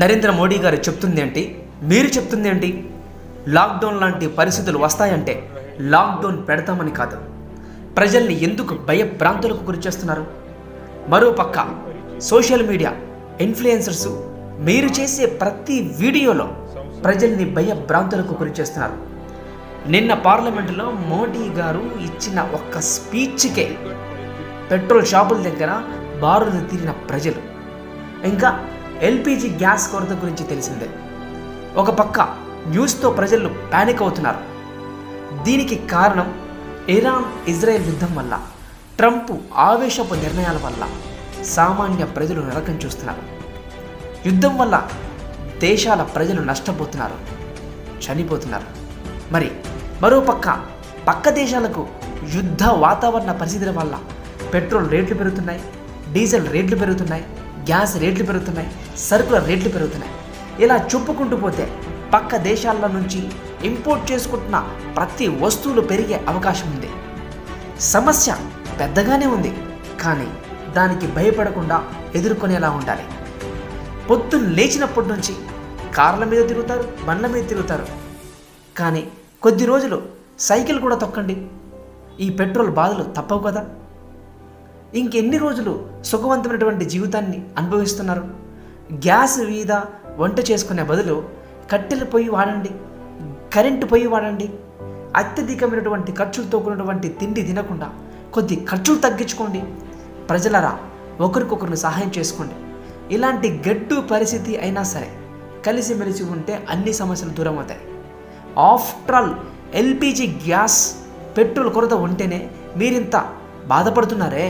నరేంద్ర మోడీ గారు చెప్తుంది ఏంటి, మీరు చెప్తుంది ఏంటి? లాక్డౌన్ లాంటి పరిస్థితులు వస్తాయంటే లాక్డౌన్ పెడతామని కాదు, ప్రజల్ని ఎందుకు భయభ్రాంతులకు గురి చేస్తున్నారు? మరోపక్క సోషల్ మీడియా ఇన్ఫ్లుయెన్సర్స్ మీరు చేసే ప్రతి వీడియోలో ప్రజల్ని భయభ్రాంతులకు గురి చేస్తున్నారు. నిన్న పార్లమెంటులో మోడీ గారు ఇచ్చిన ఒక్క స్పీచ్కే పెట్రోల్ షాపుల దగ్గర బారులు తీరిన ప్రజలు, ఇంకా ఎల్పిజి గ్యాస్ కొరత గురించి తెలిసిందే. ఒక పక్క న్యూస్తో ప్రజలు ప్యానిక్ అవుతున్నారు. దీనికి కారణం ఇరాన్ ఇజ్రాయెల్ యుద్ధం వల్ల, ట్రంప్ ఆవేశపు నిర్ణయాల వల్ల సామాన్య ప్రజలు నరకం చూస్తున్నారు. యుద్ధం వల్ల దేశాల ప్రజలు నష్టపోతున్నారు, చనిపోతున్నారు. మరి మరోపక్క పక్క దేశాలకు యుద్ధ వాతావరణ పరిస్థితుల వల్ల పెట్రోల్ రేట్లు పెరుగుతున్నాయి, డీజిల్ రేట్లు పెరుగుతున్నాయి, గ్యాస్ రేట్లు పెరుగుతున్నాయి, సరుకుల రేట్లు పెరుగుతున్నాయి. ఇలా చెప్పుకుంటూ పోతే పక్క దేశాల నుంచి ఇంపోర్ట్ చేసుకుంటున్న ప్రతి వస్తువులు పెరిగే అవకాశం ఉంది. సమస్య పెద్దగానే ఉంది, కానీ దానికి భయపడకుండా ఎదుర్కొనేలా ఉండాలి. పొద్దున్న లేచినప్పటి నుంచి కార్ల మీద తిరుగుతారు, బండ్ల మీద తిరుగుతారు, కానీ కొద్ది రోజులు సైకిల్ కూడా తొక్కండి, ఈ పెట్రోల్ బాధలు తప్పవు కదా. ఇంకెన్ని రోజులు సుఖవంతమైనటువంటి జీవితాన్ని అనుభవిస్తున్నారు? గ్యాస్ మీద వంట చేసుకునే బదులు కట్టెల పొయ్యి వాడండి, కరెంటు పొయ్యి వాడండి. అత్యధికమైనటువంటి ఖర్చులతో కూడినటువంటి తిండి తినకుండా కొద్ది ఖర్చులు తగ్గించుకోండి. ప్రజలరా, ఒకరికొకరిని సహాయం చేసుకోండి. ఇలాంటి గడ్డు పరిస్థితి అయినా సరే కలిసిమెలిసి ఉంటే అన్ని సమస్యలు దూరం అవుతాయి. After all LPG gas petrol కొరత ఉంటేనే మీరింత బాధపడుతున్నారే,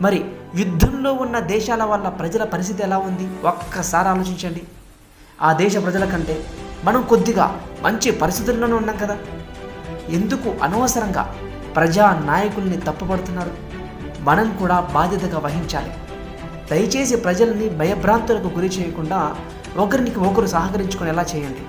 మరి యుద్ధంలో ఉన్న దేశాల వల్ల ప్రజల పరిస్థితి ఎలా ఉంది ఒక్కసారి ఆలోచించండి. ఆ దేశ ప్రజల కంటే మనం కొద్దిగా మంచి పరిస్థితుల్లోనే ఉన్నాం కదా. ఎందుకు అనవసరంగా ప్రజా నాయకుల్ని తప్పుపడుతున్నారు? మనం కూడా బాధ్యతగా వహించాలి. దయచేసి ప్రజల్ని భయభ్రాంతులకు గురి చేయకుండా ఒకరికి ఒకరు సహకరించుకునేలా చేయండి.